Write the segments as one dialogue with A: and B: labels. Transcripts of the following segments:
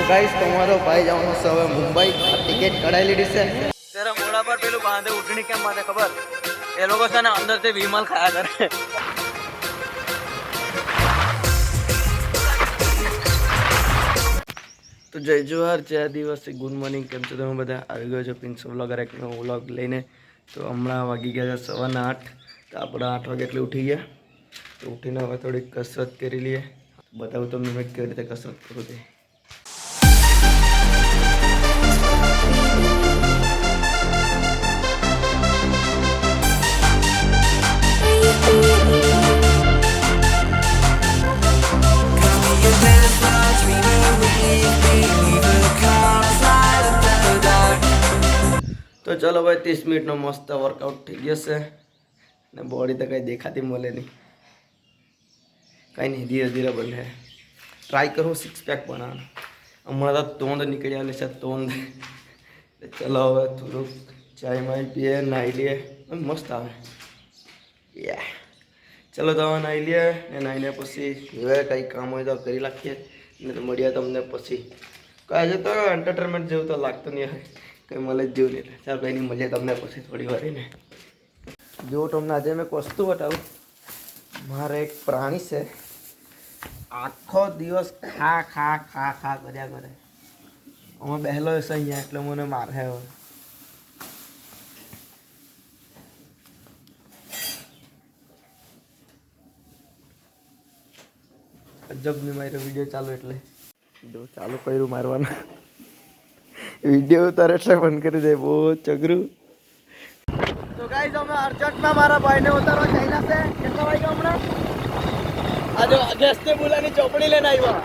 A: તો ગાઈસ તમારો ભાઈ જવાનો છે હવે મુંબઈ. ટિકિટ કઢાઈ લીધી છે.
B: જરા મોડા પર પેલું બાંધે ઉઠણી કેમ માટે ખબર? એ લોકો છે ને અંદર થી વિમલ ખાયા કરે.
A: તો જય જોહાર, જય દિવસથી ગુડ મોર્નિંગ. કેમ છો તમે બધા? આવી ગયો છો પ્રિન્સ વ્લોગર એક નવો વ્લોગ લઈને. તો હમણાં વાગી ગયા છે 8:15. તો આપણે 8 વાગે એટલે ઉઠી ગયા. તો ઉઠીને હવે થોડીક કસરત કરી લઈએ. બતાવું તમને મેં કેવી રીતે કસરત કરું તે. તો ચલો ભાઈ 30 મિનિટનો મસ્ત વર્કઆઉટ થઈ જશે ને બોડી તો કંઈ દેખાતી મળે નહીં. કંઈ નહીં, ધીરે ધીરે બને. ટ્રાય કરું 6 પેક બનાવવાનો. હમણાં તો તોંદ નીકળી આવેલી છે, તોંદ. ચલો હવે થોડુંક ચાય માય પીએ, નાહી લઈએ, મસ્ત આવે. યા ચલો તો હવે નાહી લઈએ ને નાહીને પછી હવે કંઈ કામ હોય તો કરી નાખીએ ને તો મળીએ તમને પછી. આજે તો એન્ટરટેનમેન્ટ જેવું તો લાગતું નહીં હોય, કંઈ મળે જ જેવું નહીં. ચાલ કંઈ નહીં, મળીએ તમને પછી થોડી વાર રહીને. જો તમને આજે મેં એક વસ્તુ બતાવું. મારે એક પ્રાણી છે, આખો દિવસ ખા ખા ખા ખા કર્યા કરે. અમે બેહેલો હશે અહીંયા એટલે મને મારે હવે. અજબ નહીં મારો વિડીયો ચાલુ એટલે જો ચાલુ કર્યું મારવાનું. વિડીયો ઉતારે એટલે બંધ કરી દે, બહુ ચગરું. તો ગાઈસ અમે અર્જન્ટમાં મારા ભાઈને ઉતારવા ચાલ્યા છે. કેટલા વાગ્યા હમણાં? આજે ગેસને બોલાની ચોપડી લઈને આવ્યા.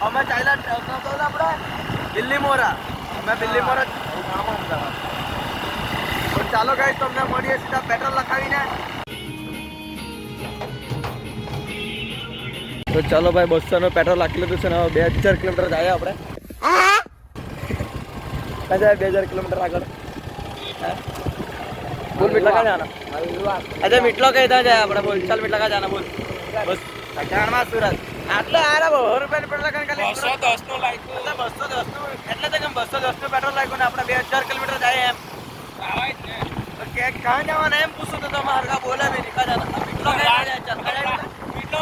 A: અમે ચાલ્યા આપણે દિલ્હી મોરા. અમે દિલ્હી મોરા ચાલો ગાઈસ તમને મળીએ સીધા પેટ્રોલ લખાવીને. તો ચાલો ભાઈ 200 નો પેટ્રોલ નાખી લીધું છે ને હવે 2000 કિલોમીટર જાય આપણે. કજા 2000 કિલોમીટર આગળ બોલ મીટલા કા જાના? અરે મીટલો કઈતા જાય આપણે, બોલ ચાલ મીટલા કા જાના બોલ. બસ કચાણમાં સુરત આટલે આરા 100 રૂપિયા પેટ્રોલ ખાલી 210 નો લાગ્યું. એટલે 210 નું એટલે તો કેમ 210 નું પેટ્રોલ લાગ્યું ને આપણે 2000 કિલોમીટર જાય એમ આવાય ને. તો કે કહાં જવાના એમ પૂછું તો તમે હરકા બોલે બી નહીં. કા જાના? મીટલો કઈ જાય? ચાલ મીટલો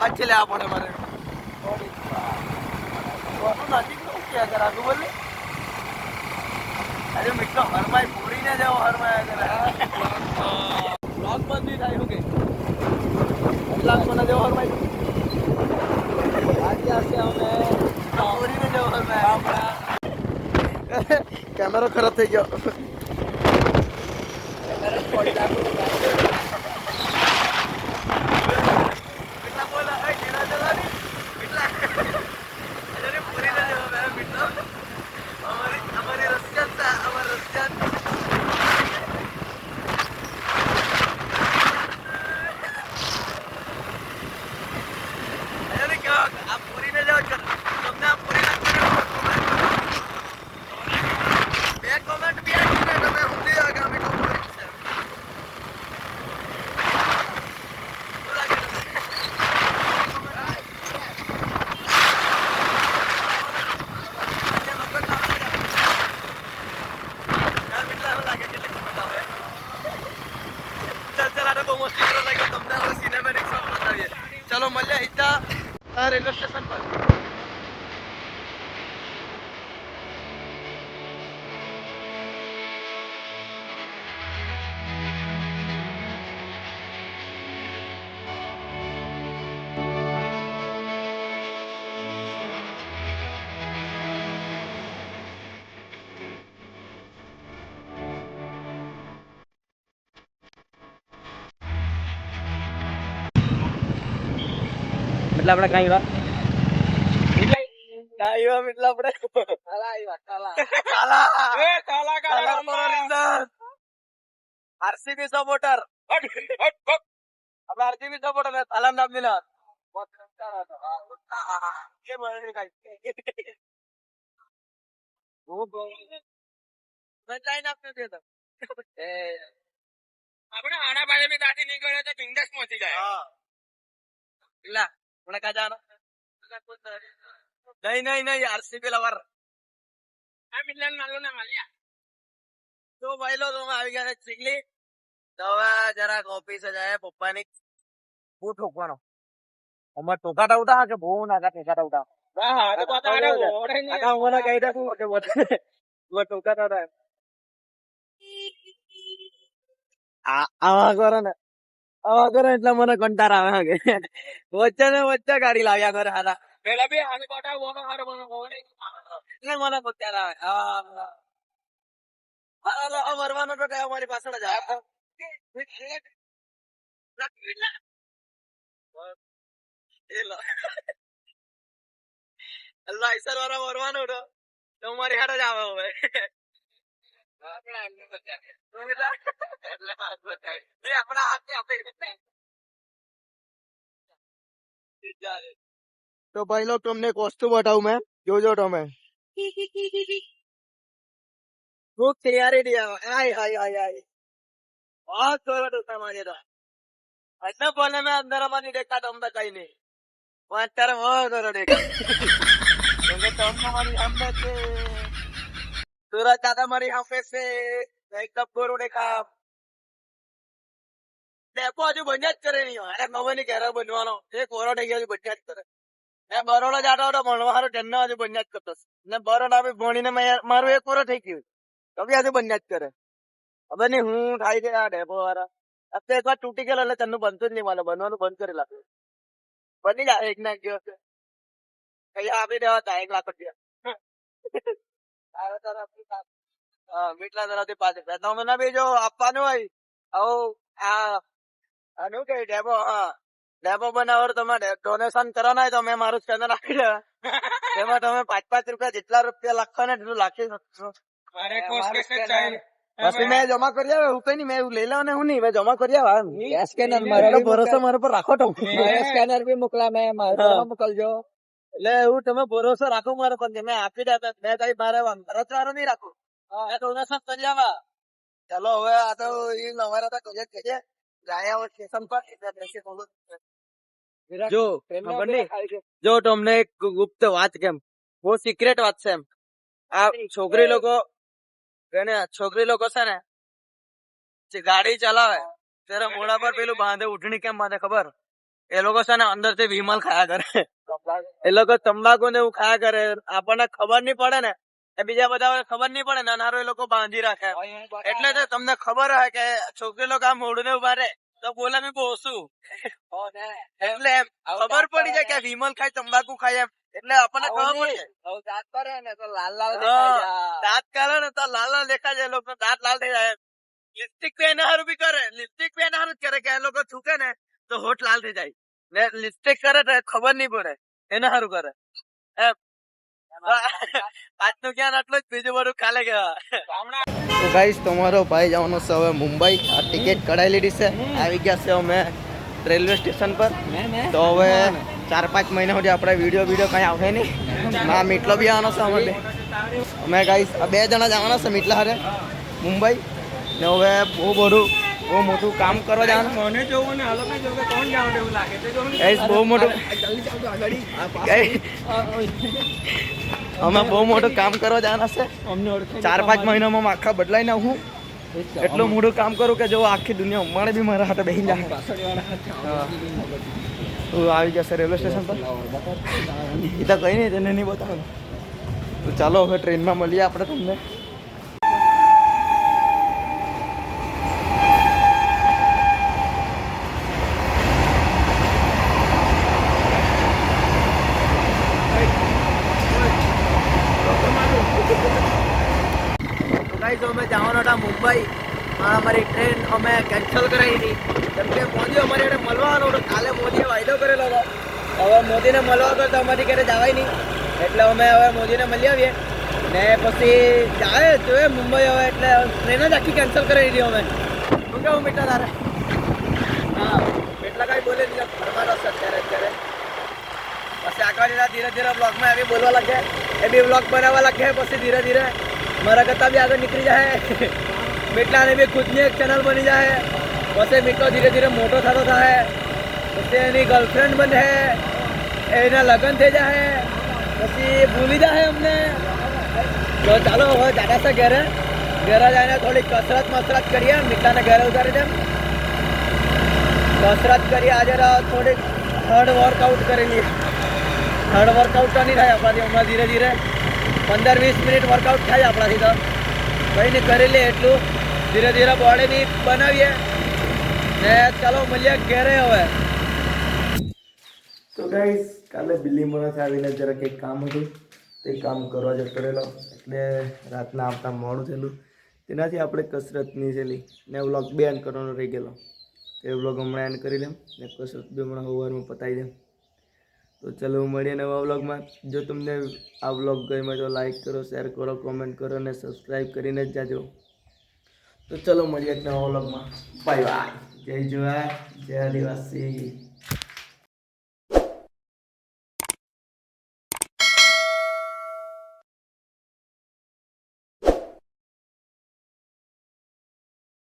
A: अच्छे ले आप हमारे बोले अरे मित्र हरमाई पूरी ने जाओ हरमाई ब्लॉग बंद नहीं થાય ઓકે ब्लॉग बना जाओ हरमाई आज क्या से हमने पूरी ने जाओ हरमाई कैमरा खराब થઈ ગયો. चलो મળ્યા હિતા રેલવે સ્ટેશન પર. એટલે આપણે કઈ વાત એટલે આપણે આરસીબી સપોર્ટર આપણે આરસીબી સપોર્ટર તાલા નામ દિલા
B: આપણે આના બારે બી દાંતી નીકળે તો બિંદાસ પહોંચી જાય. લા મને કા જાનો નહીં આરસીબી લવર આ મિલન માલો ના માલ્યા તો ભાઈ લો તમે આવી ગયા ચીકલી તો હવે જરાક ઓફિસે જાય પપ્પાની બહુ ઠોકવાનો અમાર ટોકાટા ઉઠા કે બહુ નાકા ઠેકાટા ઉઠા મને કહી દઉં કે ટોકાટા આવા કરો એટલે મને કંટાર આવે કે વચ્ચે ને વચ્ચે ગાડી લાવ્યા કરે હારા પેલા બી હારી પાટા વોનો હારો મને એટલે મને કંટાર આવે મરવાનો તો કઈ અમારી પાછળ જ આવે લાઈસર વાળા મરવાનો તો અમારી હારે જ આવે હવે તો ભાઈ લોગ તમને એક વસ્તુ બતાવું મેં જોજો તમે ખૂબ તૈયારી बहुत जोर होता माने तो ऐसा बोलने में अंदर हमारी देखा तो हम कहीं नहीं वहाँ तेरा बहुत जोर देखा क्योंकि तो हमारी हम से सूरज दादा हमारी हम से एकदम गोरू देखा ડેપો હજુ બંધ જ કરે નહીં અરે ખબર નહીં ક્યારે બનવાનો એક ઓરો થઈ ગયો બંધ જ કરે મેં બરોડા જાતો હતો ભણવા હારું તેને હજુ બંધ જ કરતો ને બરોડા બી ભણીને મારું એક ઓરો થઈ ગયું તો બી હજુ બંધ જ કરે હવે નહીં હું થાય છે આ ડેપો વાળા અત્યારે એક વાર તૂટી ગયેલો એટલે તેનું બનતું જ નહીં મારે બનવાનું બંધ કરી લાગે બની જાય એક ના એક દિવસ કઈ આપી દેવા હતા 1 લાખ રૂપિયા મીટલા તરફથી પાછળ તમે બી જો આપવાનું હોય આવું આનું કે ડેપો ડેપો બનાવવા તમારે ડોનેશન કરવાના હોય તો મેં મારું સ્કેનર આપી દે એમાં તમે 5-5 રૂપિયા જેટલા રૂપિયા લખવા ને એટલું લખી શકશો પછી મેં જમા કરી આવે હું કઈ નહીં મેં એવું લઈ લેવા ને હું નહીં મેં જમા કરી આવે સ્કેનર ભરોસો મારા પર રાખો તો સ્કેનર બી મોકલા મેં મારા મોકલજો એટલે એવું તમે ભરોસો રાખો મારો પર મેં આપી દે મેં કઈ મારે રચવાનો નહીં રાખું ડોનેશન કરી આવા ચાલો હવે આ તો એ અમારા તો કજે કજે ગયા સ્ટેશન પર જો તમને એક ગુપ્ત વાત કેમ બહુ સિક્રેટ વાત છે એમ આ છોકરી લોકો છે ને જે ગાડી ચલાવે ત્યારે મોડા પર પેલું બાંધે ઉઠણી કેમ બાંધે ખબર એ લોકો છે ને અંદર થી વિમલ ખાયા કરે એ લોકો તંબાકુ ને એવું ખાયા કરે આપણને ખબર નહીં પડે ને એ બીજા બધા ખબર નહીં પડે નાનારો એ લોકો બાંધી રાખે એટલે તો તમને ખબર હોય કે છોકરી લોકો આ મોડું ને ઉભા રહે તો બોલે મેં બોસું એટલે ખબર પડી જાય કે વિમલ ખાય તંબાકુ ખાય એમ એટલે આપણને ખબર પડે દાંત કરે ને તો લાલ દેખાય જાય લોકો દાંત લાલ થઈ જાય લિપસ્ટિક પહેને હારું બી કરે લિપસ્ટિક પહેને હારું જ કરે કે એ લોકો થૂકે ને તો હોઠ લાલ થઈ જાય ને લિપસ્ટિક કરે તો ખબર નહીં પડે એને હારું કરે એમ આજનું જ્ઞાન આટલું જ બીજું બધું કાલે ગયા તો ગાઈસ તમારો ભાઈ જવાનો છે હવે મુંબઈ આ ટિકિટ કઢાઈ લીધી છે આવી ગયા છે અમે રેલવે સ્ટેશન પર તો હવે 4-5 મહિના સુધી આપણે વિડીયો કઈ આવશે નહીં ના મીટલો બી આવવાનો છે અમે ગાઈસ આ 2 જણા જવાના છે મીટલા હારે મુંબઈ ને હવે બહુ મોટું કામ કરવા જવાનું મને જોવું ને હાલો કઈ જોવે કોણ જાવ એવું લાગે છે ગાઈસ બહુ મોટું અમે બહુ મોટું કામ કરવા જવાના છે 4-5 મહિનામાં આખા બદલાઈ ના હું એટલું મોટું કામ કરું કે જો આખી દુનિયા ઉમાડે બી મારા હાથે બેસી જાય આવી જશે રેલવે સ્ટેશન પર એ તો કઈ નહીં તેને નહીં બતાવે તો ચાલો હવે ટ્રેનમાં મળીએ આપણે તમને અમે જવાનો હતા મુંબઈ અમારી ટ્રેન અમે કેન્સલ કરાવી હતી કેમ કે મોદી અમારી એને મળવાનો હતો કાલે મોદીએ વાયદો કરેલો હતો હવે મોદીને મળવા તો અમારી ઘરે જવાય નહીં એટલે અમે હવે મોદીને મળી આવીએ ને પછી જાય જોઈએ મુંબઈ હવે એટલે ટ્રેન જ આખી કેન્સલ કરાવી દીધી અમે શું કેવું બેટા તારે હા એટલા કાંઈ બોલે નહીં ફરવાનો છે અત્યારે પછી આગળ ધીરે ધીરે બ્લોગમાં આવી બોલવા લાગે એ બી બ્લોગ બનાવવા લાગે પછી ધીરે ધીરે મારા કરતા બી આગળ નીકળી જાય મીટલાને બી ખુદની એક ચેનલ બની જાય પછી મીટલો ધીરે ધીરે મોટો થતો થાય પછી એની ગર્લફ્રેન્ડ બને એના લગ્ન થઈ જાય પછી ભૂલી જાય અમને તો ચાલો હવે જાતા છે ઘરે જઈને થોડી કસરત કરીએ મીટલાને ઘરે ઉતારી દે કસરત કરીએ આજે થોડીક હાર્ડ વર્કઆઉટ કરી લઈએ હાર્ડ વર્કઆઉટ તો નહીં થાય આપણાથી હમણાં ધીરે ધીરે 15-20 મિનિટ વર્કઆઉટ થાય આપણાથી તો કંઈ નહીં કરી લે એટલું ધીરે ધીરે બોડીની બનાવીએ ને ચાલો મળીએ ઘેરે હવે
A: તો ગાઈસ કાલે બિલ્લી મોરાથી આવીને જરા કંઈક કામ હતું તે કામ કરવા જતો રહેલો એટલે રાતના આવતા મોડું થયેલું તેનાથી આપણે કસરત નહીં થયેલી ને વ્લોગ બી એન્ડ કરવાનો રહી ગયેલો તે વ્લોગ હમણાં એન્ડ કરી લેમ ને કસરત બી હમણાં સવારમાં પતાવી દેમ તો ચલો મળીએ નવા વ્લોગમાં જો તમને આ વ્લોગ ગમ્યો તો લાઈક કરો શેર કરો કોમેન્ટ કરો અને સબસ્ક્રાઈબ કરીને જ જાજો તો ચલો મળીએ એક નવા વ્લોગમાં બાય બાય જય જવાન જય આદિવાસી